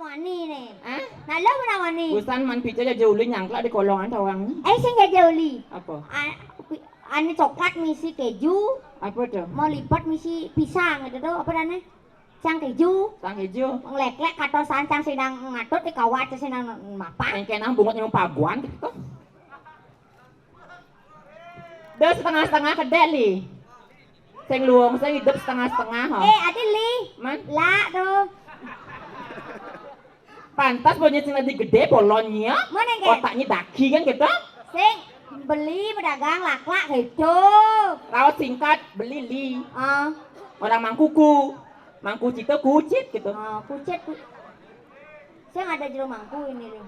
wani nih. Hah? Nalo mana wani? Busan man pica aja uli nyangkla di kolongan tawang. Sing gak uli. Apa? Ane coklat misi keju. Apa tuh? Mau lipat misi pisang gitu tuh apa namanya? Sang keju. Sang keju. Ngelek-lek kata sancang sedang ngatut di kawat sedang mapak. Yang kenang bungut yang paguan gitu. Udah setengah-setengah kedek li. Sing luang sing hidup setengah-setengah ha. Adi li. Man? Lah tuh. Pantas punya sing lebih gede bolonnya. Mana ke? Otaknya daki kan gitu. Sing beli pedagang lak-lak gitu. Rawat singkat beli li. Orang mangkuku. Mangku cito kucit gitu. Kucit. Sing ada jero mangku ini li.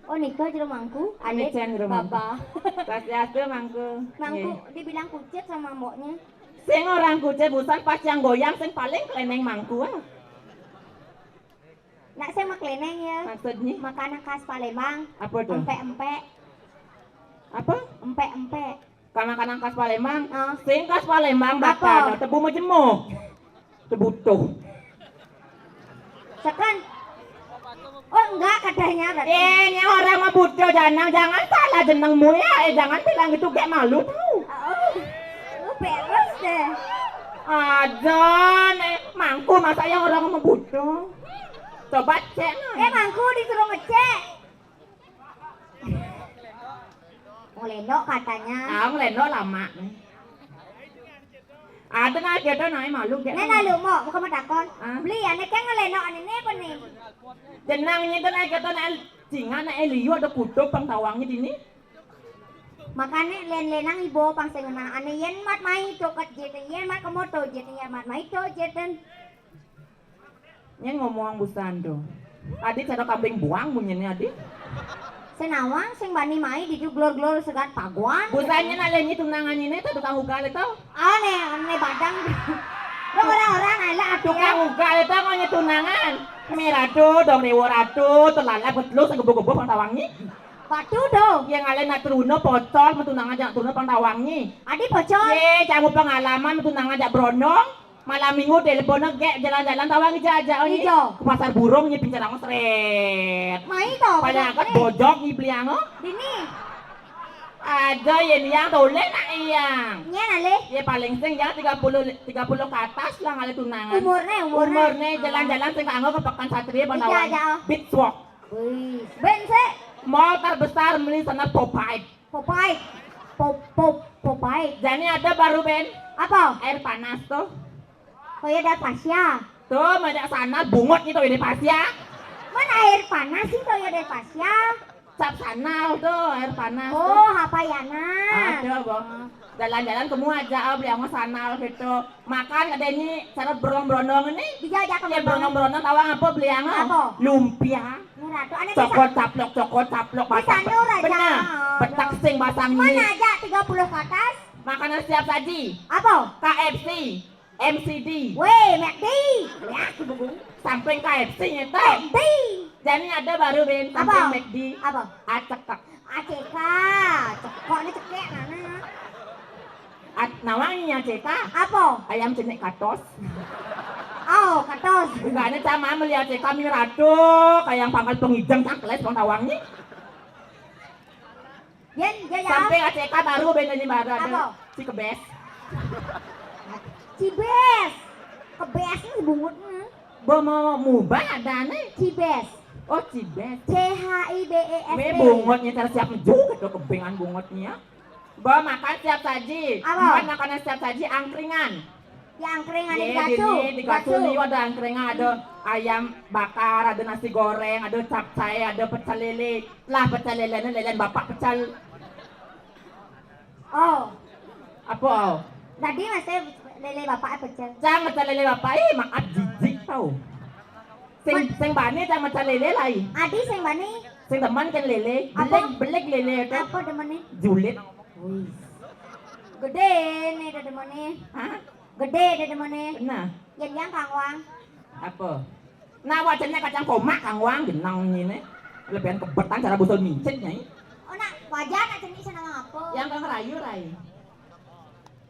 Oh nikah jero mangku, adik baba. Pasti mangku. Mangku dibilang kucit sama mboknya. Sing orang kucit busan pas yang goyang sing paling keleneng mangku ah. Nak sing makleneng ya. Maksudnya makanan khas Palembang. Apa tuh? Empek-empek. Apa? Empek-empek. Makanan khas Palembang. Sing khas Palembang bakar tebu majemuk. Tebutuh. Sekan. Oh enggak katanya berarti. Ini orang mah butuh jangan salah jenengmu ya. Jangan bilang gitu kayak malu tau. Beres deh. Aja mangku masa yang orang mah butuh. Coba cek nah. Mangku disuruh ngecek. Ngelendok katanya. Ngelendok lama. Ada nggak kita naik malu kayak. Nena lu mau bukan mau takon. Beli aneh kan ngelendok aneh apa nih? Jenangnya itu naik kita naik singa naik liu ada kutub pang tawangnya di sini. Makanya len-lenang ibu pang sengenang aneh yen mat mai coket jeten yen mat kemoto jeten yen mat mai to jeten. Yang ngomong busan tuh. Adik cara kambing buang bunyinya adik. Senawang sing bani mai di glor-glor segat paguan. Busannya nalenya tunangan ini tuh tukang ugal itu. Aneh badang. Lo orang-orang ala tukang ugal itu ngomongnya tunangan. Merah tuh dong dewa ratu telala betlus gebuk-gebuk pang tawangnya. Batu dong. Yang ngalain nak teruno pocol tunangan jangan teruno pang tawangnya. Adik pocol. Kamu pengalaman tunangan jak brondong. Malam minggu teleponnya kayak jalan-jalan tawang aja ke pasar burung nyipin carang seret mai toh pada angkat bojok nyipli ango dini ada yang toleh nak yang nale ya paling sing yang 30 ke atas lah ngale tunangan umurnya jalan-jalan sing anggo ke Pekan Satria Bandawang beach walk bense mall terbesar beli sana Popeye jadi ada baru Ben apa air panas tuh Toya ada pasya. Tuh, ada sana bungut itu di pasya. Mana air panas sih Toya ada pasya? Cap sanal tuh air panas. Oh, apa ya Ada, Bang. Jalan-jalan kamu aja beli sama sanal gitu. Makan katanya cara berondong-berondong ini. Dijajak ke berondong-berondong tawang apa beli apa? Lumpia. Cokot caplok bener. Betak sing basang ini. Mana aja 30 ke atas? Makanan siap saji. Apa? KFC. MCD. Weh, McD. Ya, samping KFC nya tuh. McD. Jadi ada baru Ben samping McD. Apa? Acekak. ACK. Kok ini cekek mana? Namanya ACK. Apa? Ayam jenek katos. Oh, katos. Bukannya sama melihat ACK mirado kayak yang pangkal penghidang cakles bang tawangnya. Yen, sampai ACK baru Ben ini baru ada. Si kebes. Cibes, kebes ini bungutnya. Mau mubah ada nih. Cibes. Oh Cibes. CHIBES. Bungutnya tersiap juga tuh kebengan bungutnya. Bawa makan siap saji. Makan makanan siap saji angkringan. Ya angkringan di gacu nih ada angkringan ada ayam bakar ada nasi goreng ada capcay ada pecel lele. Lah pecel lele lele bapak pecel. Oh. Apa oh? Tadi masih lele bapak pecel. Jangan macam lele bapak makan jijik tau. Sing bani jangan macam lele lagi. Adi sing bani. Sing teman kan lele. Belek lele itu. Apa demane? Julid. Gede nih demane. Hah? Gede demane. Nah. Yang kangwang. Apa? Nah wajannya kacang komak kangwang genang ini. Lebihan kebetan cara busol mincit nyai. Oh nak wajan nak jenis senang apa? Yang kang rayu rai.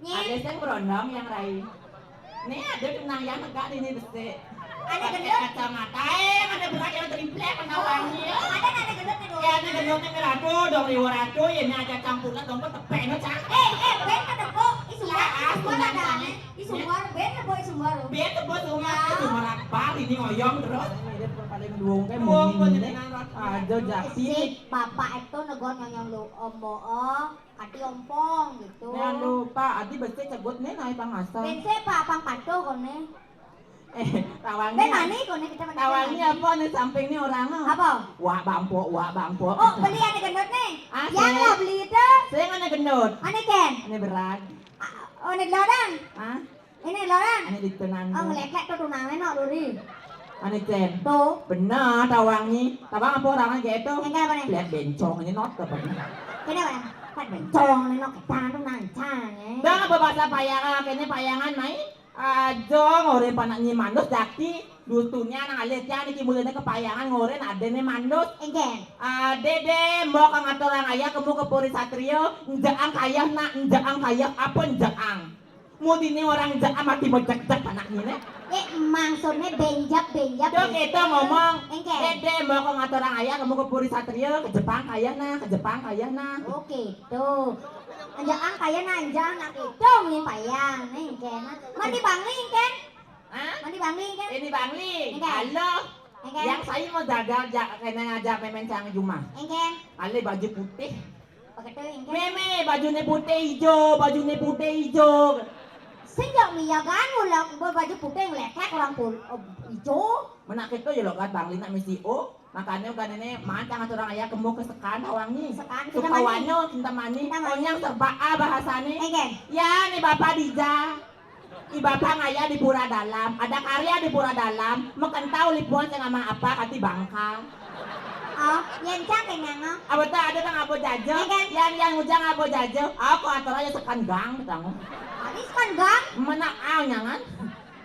Ada yang berondong yang rai. Nih ada kenang yang negak ini besi. Ada gendut kacamata penawangi ya. Ada gendutnya dong. Ya ada gendutnya ngerado dong riwarado ya ini aja campuran dong ketepek no cang. Ben ada kok. Isumbar ada aneh. Isumbar ben ada kok isumbar. Ben tebus rumah cuma rakbar ini ngoyong terus. Ini paling duung kayak Duung mungkin kok ini. Aduh jati. Si bapak itu negon nyonyong lu kati ompong gitu. Jangan lupa, adi besi cebut nih naik pangasa. Ben pak pang pato kone. Tawangi. Ben mani kone kita mani. Tawangi apa nih samping nih orang Apa? Wah bampo. Oh beli ada gendut nih. Ah, Yang sih. lah beli itu. Saya mana gendut? Ane ken. Ini berat. Oh nek lorang. Ah, Ini lorang. ini ditenan. Oh ngelek-lek tuh tunangan no luri. Ini Jen. Tuh. Benar tawangi. Tawang apa orangnya gitu? Yang kayak apa nih? Lihat bencong ini not apa nih? Kenapa? Kan bencong nih no kita tuh nancang ya. Dah apa bahasa payangan? Kayaknya payangan main. Ajo ngorin panak nyi manus jakti dustunya nang alitnya niki mulanya kepayangan ngorin adene manus. Engken. Dede mau kang aturang ayah kemu ke Puri Satrio njaang kayah nak njaang kayah apa njaang mudine orang njaang mati bojak-jak anak ini Maksudnya benjap. Dok itu ngomong Engken. Dede mau kang aturang ayah kemu ke Puri Satrio ke Jepang kayah nah Oke tuh. Anjaan kaya na anjaan nak itu nih payang nih engken. Mandi bangli engken. Hah? Mandi bangli engken. Ini Bangli Engken. halo Engken. yang saya mau jaga kena ngajak memen cang Juma Engken. ale baju putih Pakai tuh engken. meme bajunya putih hijau Sejak miyagan ulah baju putih ngelekek orang pun hijau. menak itu ya lo kan Bangli nak misi makanya kan ini mancang orang ayah kemu kesekan hawangi Sekan kita suka mani. wanyo cinta mani Cinta mani. onyang serba bahasane Engken. ya nih bapak Dija i bapak ngaya di pura dalam ada karya di pura dalam mekentau lipuan saya ngama apa kati bangka Oh, yang cak yang ngang. apa tuh ada tang abo jajo Engken. yang ujang abo jajo aku atur aja sekan gang ketemu Hadis kan gang. menak nyangan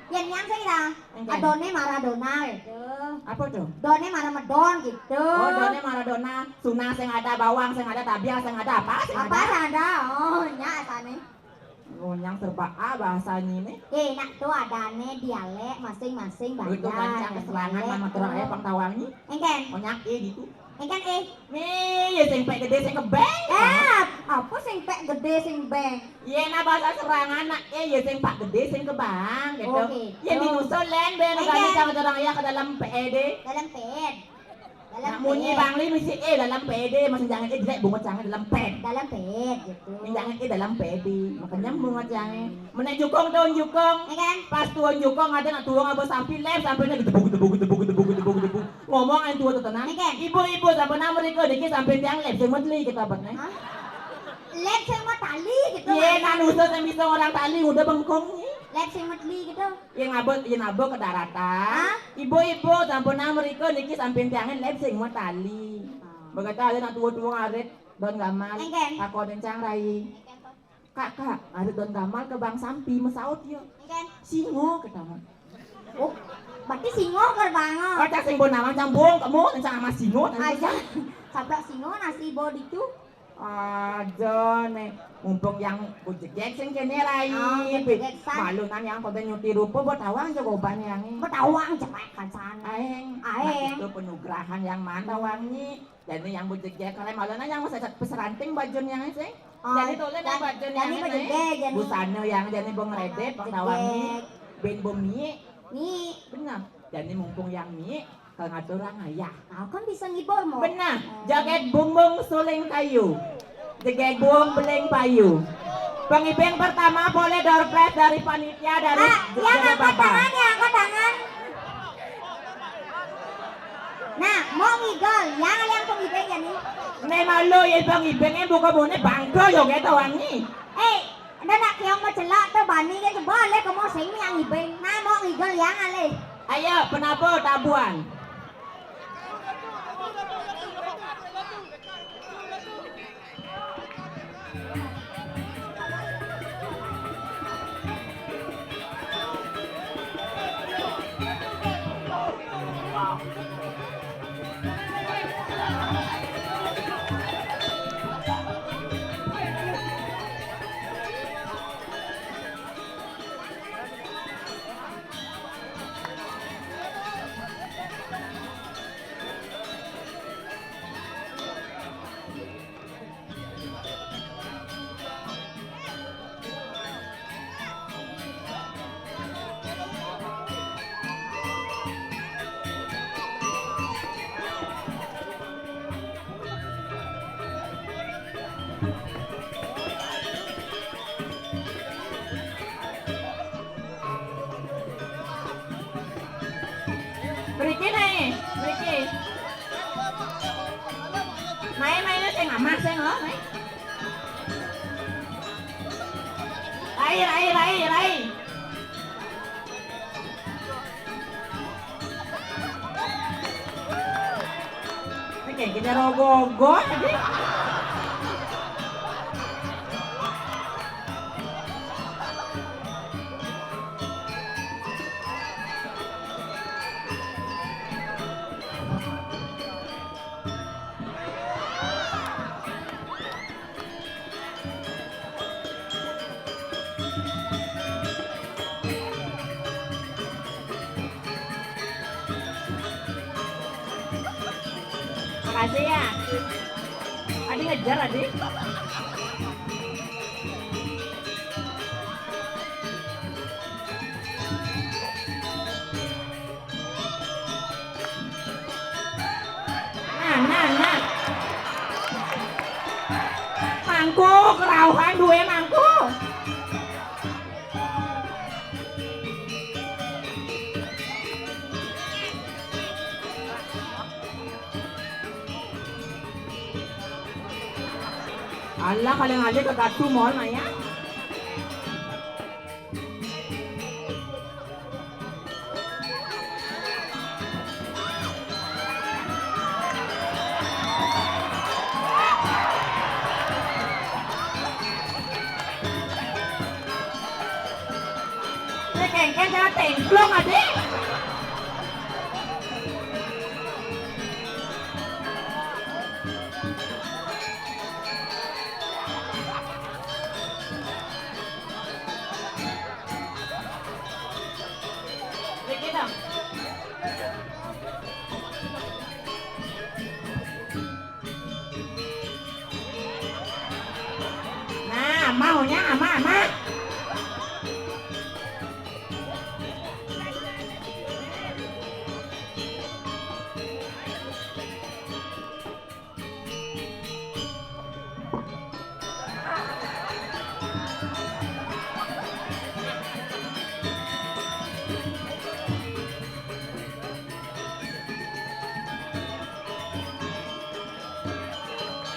Yang saya dah. Engken. Adone Maradona gitu. apa tuh Done Maradona gitu. oh done Maradona sunah sing ada bawang sing ada tabiah sing ada apa sing Apa ada ada? Oh, nya sana. Ngonyang serba bahasanya ini Nak tuh adane dialek masing-masing banyak. itu kancang keserangan mama turang ayah pangtawangi Engken. ngonyak gitu Engken nih ya sing pek gede sing kebeng apa sing pek gede sing beng? iya nah bahasa serangan nak ya sing pak gede sing kebang gitu Oh, gitu. ya dinusul len ben Engken. kami sama turang ayah ke dalam PED Dalam ped. nak Dalam munyi ped. bangli misi dalam PED masih jangan jelek bunga canggih dalam ped Dalam ped gitu. jangan dalam PED makanya bunga canggih menek jukong tuan jukong Engken. pas tuan jukong ada nak tuang abah sampai lem sampainya gedebuk ngomong yang tua tuh tenang Engken. ibu sampai nama mereka dikit sampai tiang lem sing medli kita abadnya Hah? Lep sing mau tali gitu. iya kan usah yang bisa orang tali udah bengkong nih Lep sing medli gitu. yang nabo ke daratan Hah? ibu sampai nama mereka dikit sampai tiangnya lem sing mau tali begitu ada nak tua ngarit don gamal Engken. aku dencang rai kak ngarit don gamal ke bang sampi mesaut yuk Engken. singo ketama Oh, berarti singo kerbango. oh cak sing bonawang cambung kamu dencang sama singo Aja. Sabrak singo nasi body itu. aja nih mumpung yang bujegek sing kene rai Oh, bujegek san. malunan yang kau nyuti rupa buat awang jago ban yang ini Betawang cepet kan sana. aeng Aeng. itu penugrahan yang mana wangi jadi yang bujegek kalian malunan yang masa peseranting bajun yang ini sih jadi tulen yang bajun yang Jadi ini bejegek jadi. busana yang jadi bong redep wangi ben bumi Nih, benar jadi mumpung yang ini kalau ngatur orang ayah kau kan bisa ngibor mau. benar jaket bumbung suling kayu jaket buang beleng payu pengibeng pertama boleh door prize dari panitia dari Yang angkat tangan, yang angkat tangan. Nah, mau ngigol, yang pengibeng ya nih. nih malu ya pengibengnya buka bune bangko yo gitu wangi Ada nak yang mau celak tuh bani kan boleh kamu sing yang ngibeng. Nah, mau ngigol yang ale. ayo penabo tabuan Mriki nih, mriki. Main-mainnya sing amas sing lho, main. Rai. Oke, kita rogogo tadi. Makasih ya. Adi ngejar Adi. Nah. Mangku, kerauhan duwe mangku. Allah kalian aja ke Katu Mall Maya. Ini kengken jangan tengklong adik. Nah, maunya ama.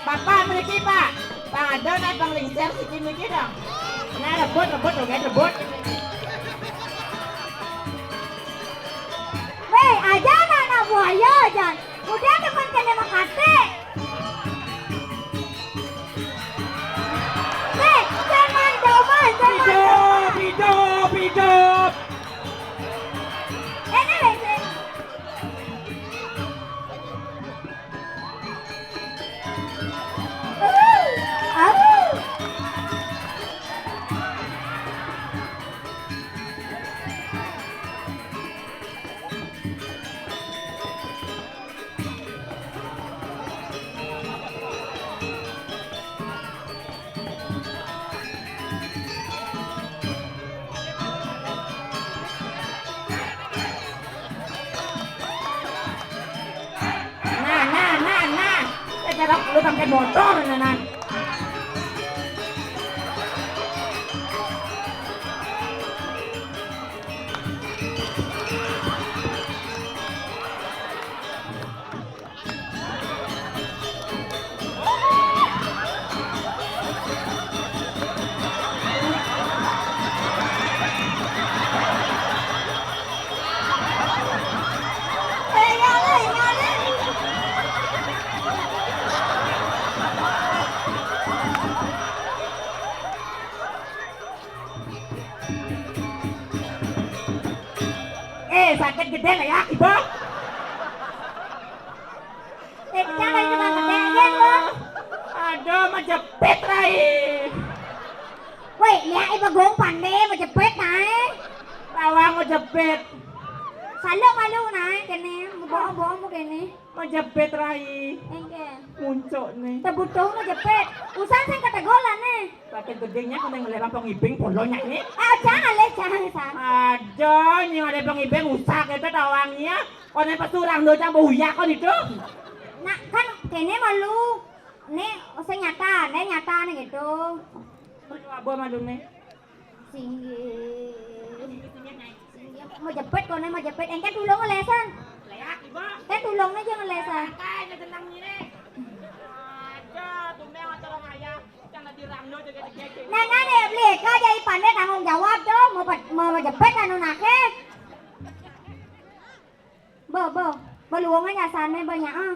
Bapak memiliki Pak. Pak ada naik bang lingser sikit dong. Nah rebut dong guys rebut. Weh, aja anak buaya aja. Udah depan kena makate. Weh, jangan coba. Hidup. Ini lagi. Nah. Cara lu pakai motor nah. Sakit gede lah ya, Ibu. Jangan cuma gede lo. Aduh, majepit Rai. Weh, lihat ibu gong pandai majepit naik. Tawang majepit. Malu naik kene, bohong kene. Majepit Rai. Engke. Muncul nih. Tebutuh majepit. Usan sing ketegolan nih. Sakit gedenya kena ngelihat bang ibing polonya ini. Jangan. Aduh, yang ada bang ibing usak itu tawangnya. Konen pesurang do jam buya kon itu. Nah, kan kene malu. Nih, usah nyata nih gitu. Apa malu nih? Singgi. Majepit konen majepit. Engke tulung lesan. Makanya tenang ini. Aja, tumeng atau orang ayah jangan dirangno jaga-jaga. Nana deh beli, kau jadi pandai tanggung jawab tuh, mau jepit anu nake. Beluangnya nyasannya banyak ah.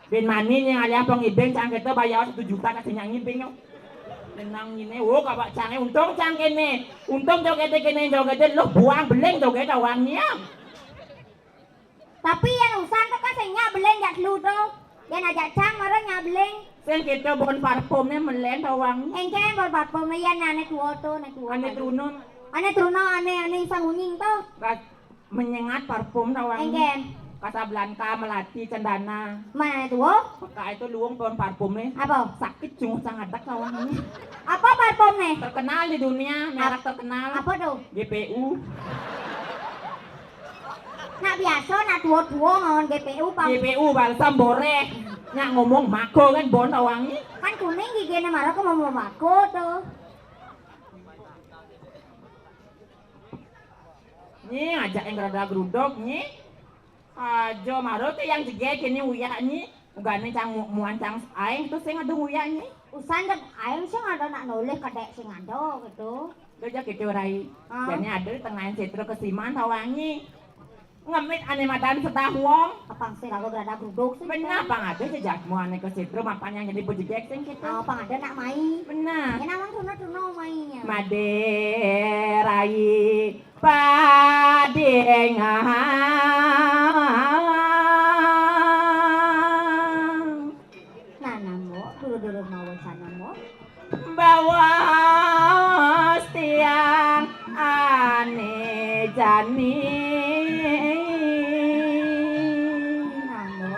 Bin mani nya alias pengibeng cang kita bayar 1 juta kasih nyanyi beng yo. Tenang ini, oh kabak cange untung cang kene. Untung joget kene joget lo buang beleng joget awangnya. Tapi yang usan tuh kan saya beleng jak lu tuh. Yang ajak cang marah nyabeleng. Sen kita bon parfumnya melen awang. Engken buat parfum yan ane tuo tuh, ane tuo. Ane trunon. Ane truno ane sanguning tuh. Menyengat parfum awang. Engken. Casablanca, Melati, Cendana. Mana ane tuo? Maka itu luang bon parfum nih. Apa? Sakit cuma sangadak awang ini. Apa parfum nih? Terkenal di dunia, merek terkenal. Apa tuh? GPU. Nak biasa nak tuo-tuo ngawon GPU pang. GPU balsam boreh. Nya ngomong mako kan bon awangnya. Kan kuning giginya marah ke mau mako tuh. Nih ajak yang rada geruduk nih. Ajo maro tuh yang jege kini uya nih. Ugane cang muan cang aing tuh sing adu uya nih. Usan kan aing sing ada nak noleh kadek sing ada gitu. Gajah gitu rai. Ah. Jadi ada di tengah setro kesiman awangi. Ngemit ane madan setah wong. Apang sih lagu berada geruduk sih. Benar bang ada sejak mu ane ke setro mapan yang jadi bojegek sing gitu. Apang ada nak main. Benar. Ya namang tuno mainnya. Maderai padengang Nah namo dulu mau sana mo. bawa tiang ane jani Namo.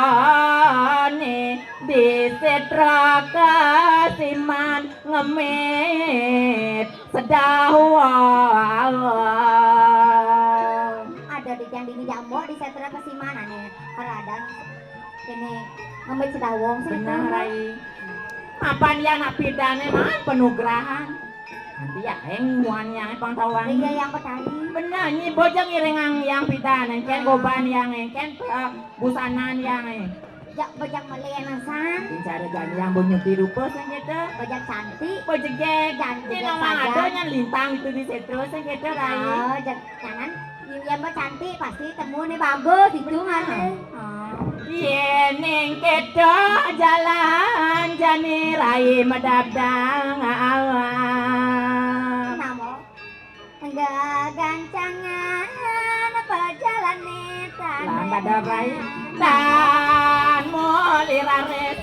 adone di setra kasiman ngemit sedawa Ada di yang dini jambo di setra kesiman ane. Karadan ini ngambil sedawong sih. benar rai apaan ya nak pidane mah penugrahan nanti ya muan yang pangtawang Iya yang petani. benar nyi bojang irengang yang pidane ken goban yang ken busanan yang Bajak melian san. cara gani yang bunyi rupa sing gitu Bajak cantik. bojegek Cantik ini nomor saja. ada yang lintang itu di setro sing gitu rai Oh, jangan yang cantik pasti temu nih bagus itu kan. Yeneng kedo jalan jani rai medabdang awang Namo enggak gancangan perjalanan Lamba dabrai dan molirares